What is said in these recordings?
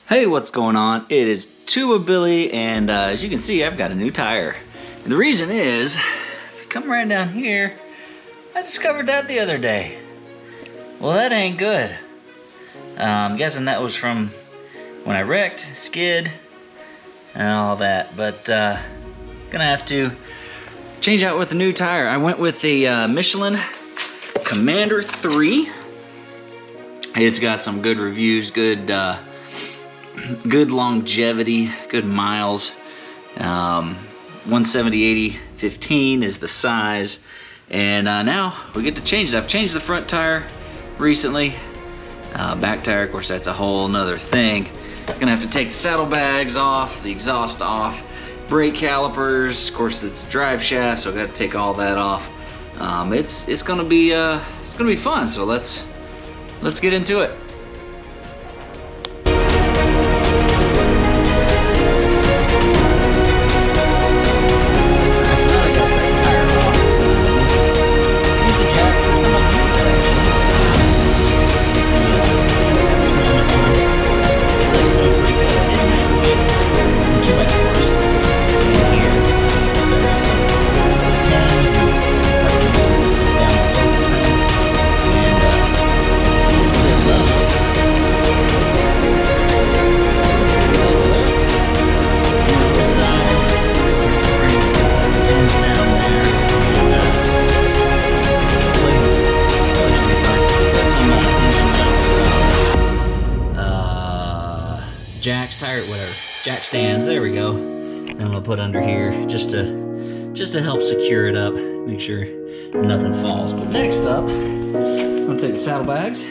Hey, what's going on? It is Tuba Billy, and as you can see, I've got a new tire. And the reason is, if you come right down here, I discovered that the other day. Well, that ain't good. I'm guessing that was from when I wrecked, skid, and all that. But gonna have to change out with a new tire. I went with the Michelin Commander 3. It's got some good reviews, good longevity, good miles. 170/80/15 is the size, and now we get to change it. I've changed the front tire recently. Back tire, of course, that's a whole nother thing. Gonna have to take the saddlebags off, the exhaust off, brake calipers. Of course, it's drive shaft, so I got to take all that off. It's gonna be fun. So let's get into it. Jack's tire, whatever, jack stands, there we go. And I'm gonna put under here just to help secure it up, make sure nothing falls. But next up, I'm gonna take the saddlebags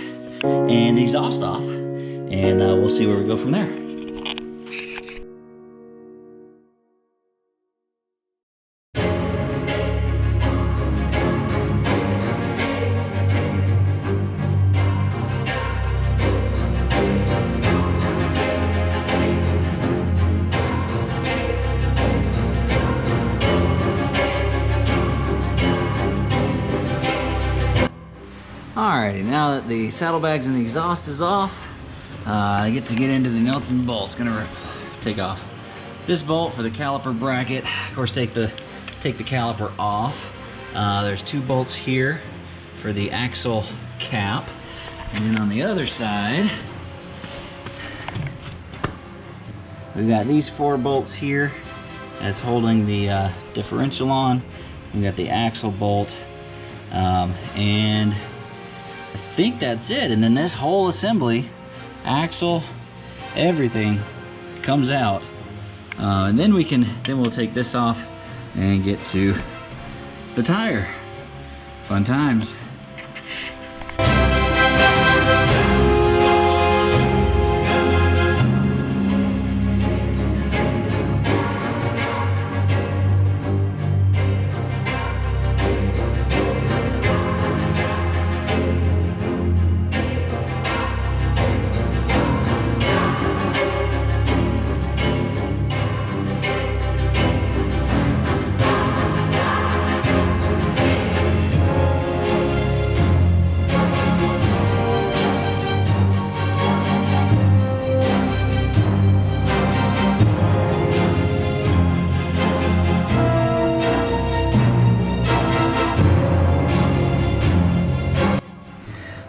and the exhaust off, and we'll see where we go from there. Alrighty, now that the saddlebags and the exhaust is off, I get into the nuts and bolts. Gonna take off this bolt for the caliper bracket. Of course, take the caliper off. There's two bolts here for the axle cap, and then on the other side, we've got these 4 bolts here that's holding the differential on. We got the axle bolt, and I think that's it. And then this whole assembly, axle, everything comes out. And then we'll take this off and get to the tire. Fun times.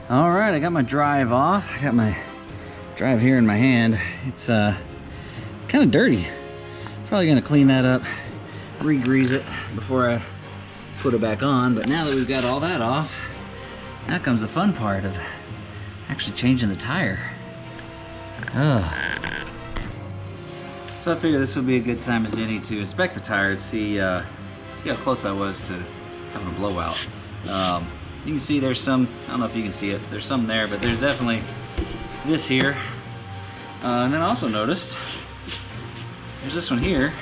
Alright, I got my drive off. I got my drive here in my hand. It's kind of dirty. Probably gonna clean that up, re-grease it before I put it back on. But now that we've got all that off, now comes the fun part of actually changing the tire. Oh. So I figured this would be a good time as any to inspect the tire and see how close I was to having a blowout. You can see there's some, I don't know if you can see it, there's some there, but there's definitely this here. And then I also noticed there's this one here.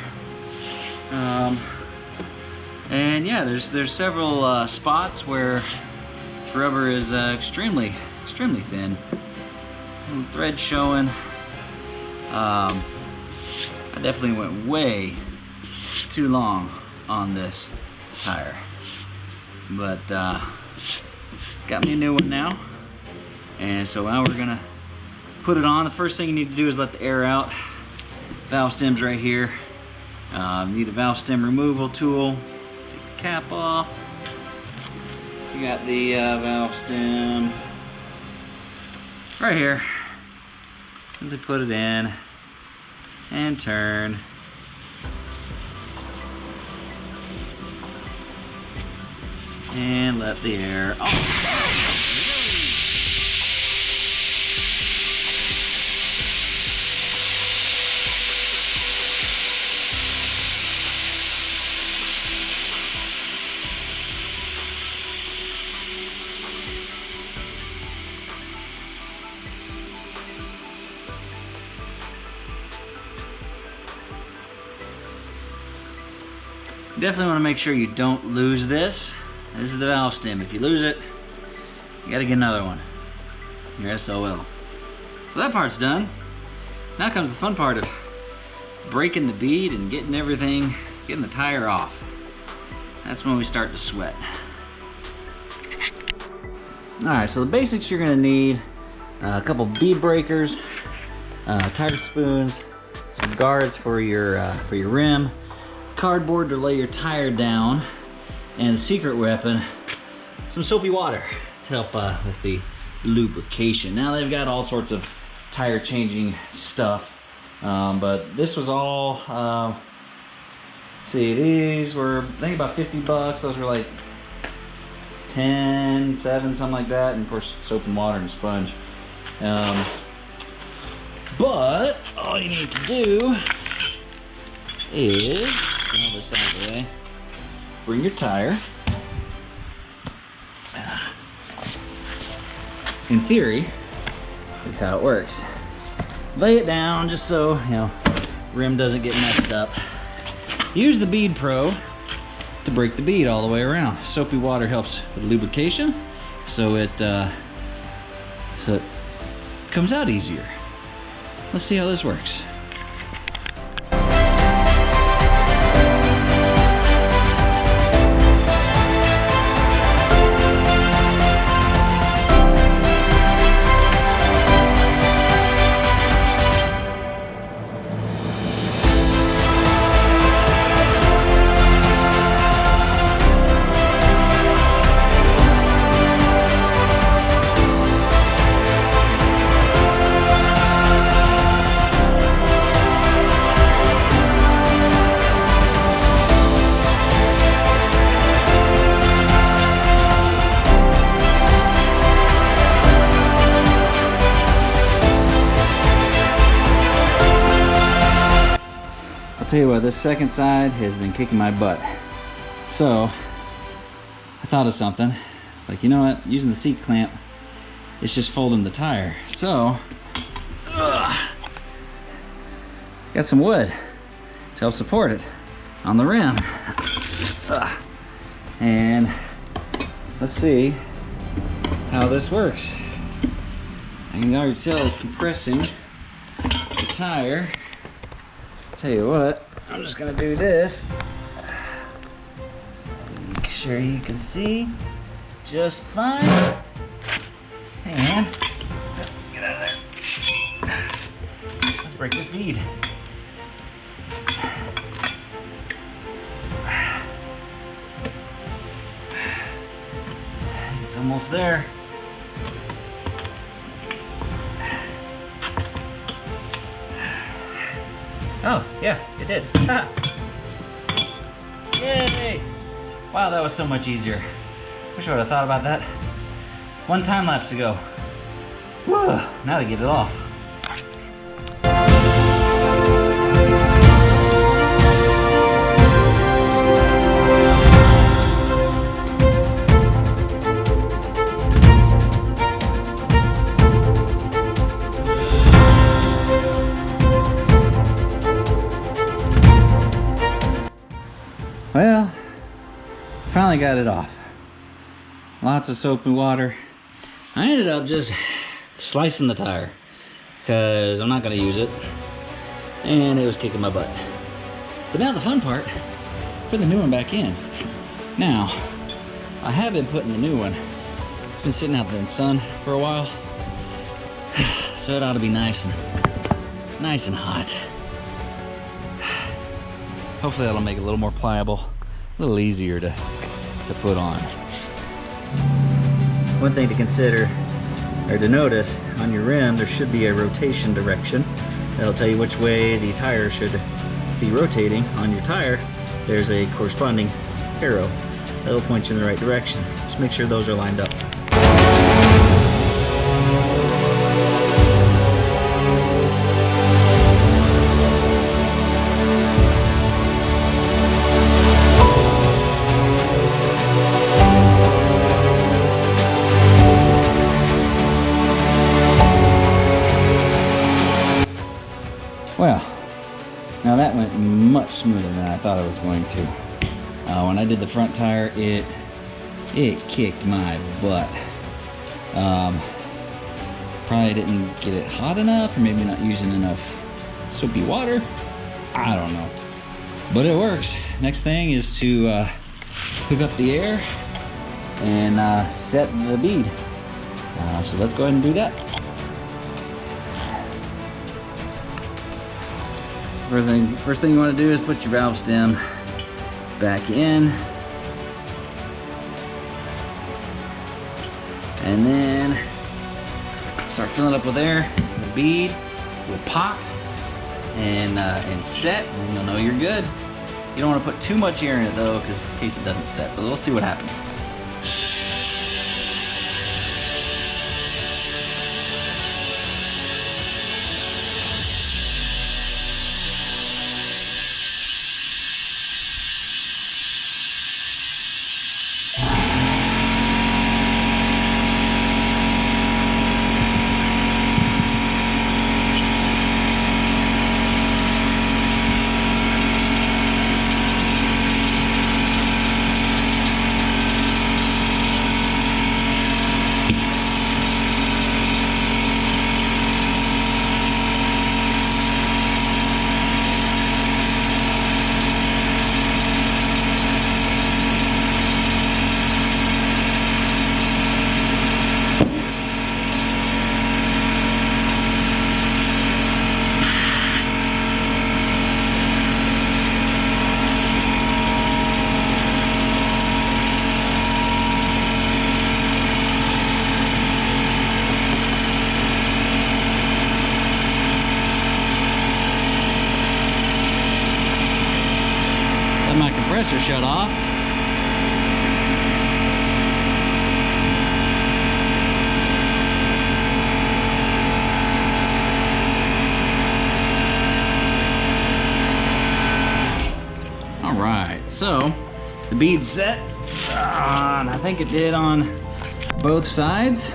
And yeah, there's several spots where rubber is extremely thin. Little thread showing. I definitely went way too long on this tire. But got me a new one now, and so now we're gonna put it on, the first thing you need to do is let the air out. Valve stem's right here. You need a valve stem removal tool. Take the cap off. You got the valve stem right here. Simply put it in and turn. And let the air off. Definitely want to make sure you don't lose this. This is the valve stem. If you lose it, you gotta get another one. You're SOL. So that part's done. Now comes the fun part of breaking the bead and getting the tire off. That's when we start to sweat. Alright, so the basics you're gonna need: a couple bead breakers, tire spoons, some guards for your rim, cardboard to lay your tire down, and the secret weapon, some soapy water to help with the lubrication. Now they've got all sorts of tire changing stuff, but this was all, see, these were, I think, about 50 bucks. Those were like 10, 7, something like that, and of course soap and water and sponge. But all you need to do is, get all this out of the way, bring your tire. In theory, that's how it works. Lay it down just so, you know, rim doesn't get messed up. Use the Bead Pro to break the bead all the way around. Soapy water helps with lubrication, so it comes out easier. Let's see how this works. I'll tell you what, this second side has been kicking my butt. So I thought of something. It's like, you know what, using the seat clamp, it's just folding the tire. So got some wood to help support it on the rim. And let's see how this works. I can already tell it's compressing the tire. Tell you what, I'm just gonna do this. Make sure you can see just fine. And get out of there. Let's break this bead. It's almost there. Oh, yeah, it did. Ah. Yay! Wow, that was so much easier. Wish I would have thought about that one time lapse ago. Whew, now to get it off. Well, finally got it off. Lots of soap and water. I ended up just slicing the tire because I'm not going to use it, and it was kicking my butt. But now the fun part, put the new one back in. Now, I have been putting the new one. It's been sitting out in the sun for a while. So it ought to be nice and hot. Hopefully that'll make it a little more pliable, a little easier to put on. One thing to consider or to notice, on your rim there should be a rotation direction. That'll tell you which way the tire should be rotating. On your tire, there's a corresponding arrow that'll point you in the right direction. Just make sure those are lined up. Well, now that went much smoother than I thought it was going to. When I did the front tire, it kicked my butt. Probably didn't get it hot enough, or maybe not using enough soapy water. I don't know, but it works. Next thing is to hook up the air and set the bead. So let's go ahead and do that. First thing you want to do is put your valve stem back in, and then start filling up with air. The bead will pop and set, and you'll know you're good. You don't want to put too much air in it though, because in case it doesn't set. But we'll see what happens. My compressor shut off. All right, so the bead's set, and I think it did on both sides.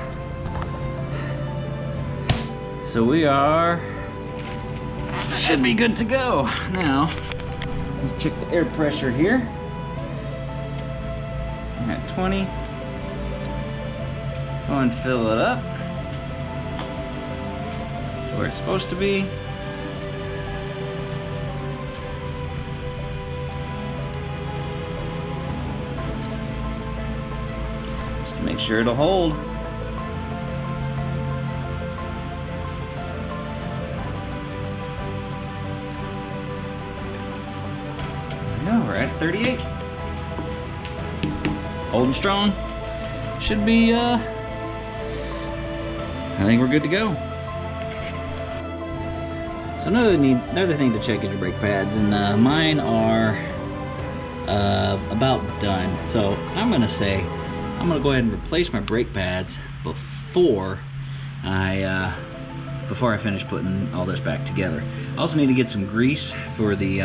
So we should be good to go now. Let's check the air pressure here. I'm at 20. Go and fill it up where it's supposed to be. Just to make sure it'll hold. We're at 38. Holding strong. Should be, I think we're good to go. So another thing to check is your brake pads, and mine are about done. So I'm gonna go ahead and replace my brake pads before I finish putting all this back together. I also need to get some grease for the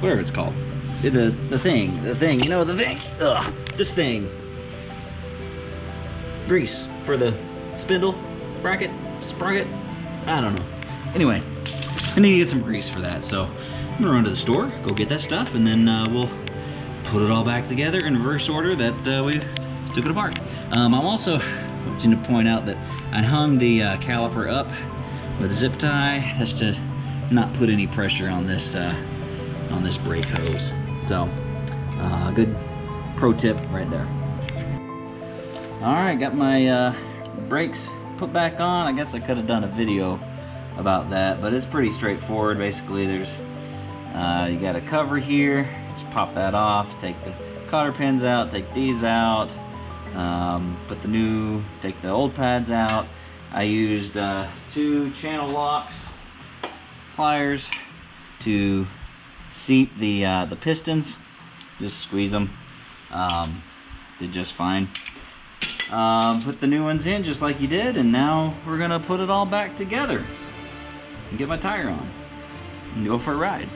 whatever it's called, the thing, you know, the thing. Ugh, this thing. Grease for the spindle, sprocket. I don't know. Anyway, I need to get some grease for that, so I'm gonna run to the store, go get that stuff, and then we'll put it all back together in reverse order that we took it apart. I'm also wanting to point out that I hung the caliper up with a zip tie. That's to not put any pressure on this brake hose. So good pro tip right there. Alright, got my brakes put back on. I guess I could have done a video about that, but it's pretty straightforward. Basically, there's you got a cover here. Just pop that off, take the cotter pins out, take these out, take the old pads out. I used 2 channel locks pliers to seat the pistons. Just squeeze them. Did just fine. Put the new ones in just like you did, and now we're gonna put it all back together and get my tire on and go for a ride.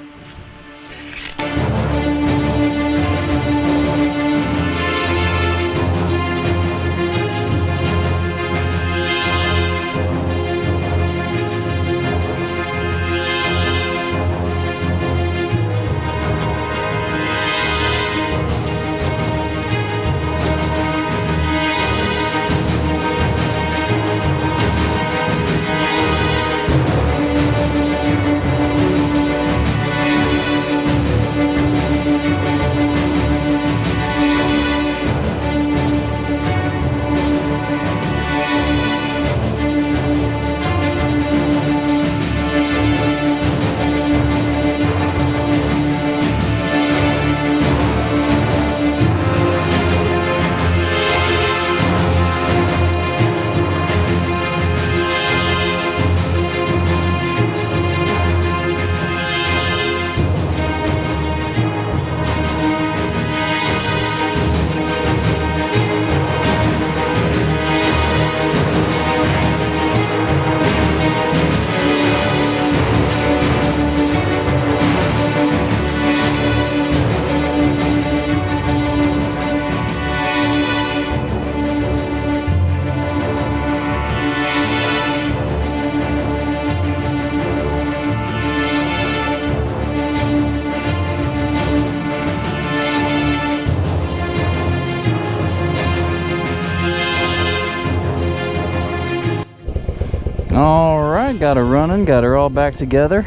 Alright, got her running, got her all back together.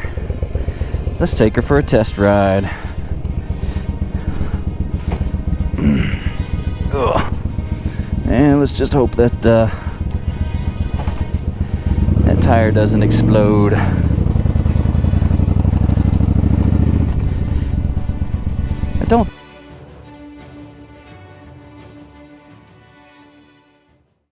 Let's take her for a test ride. And let's just hope that that tire doesn't explode. I don't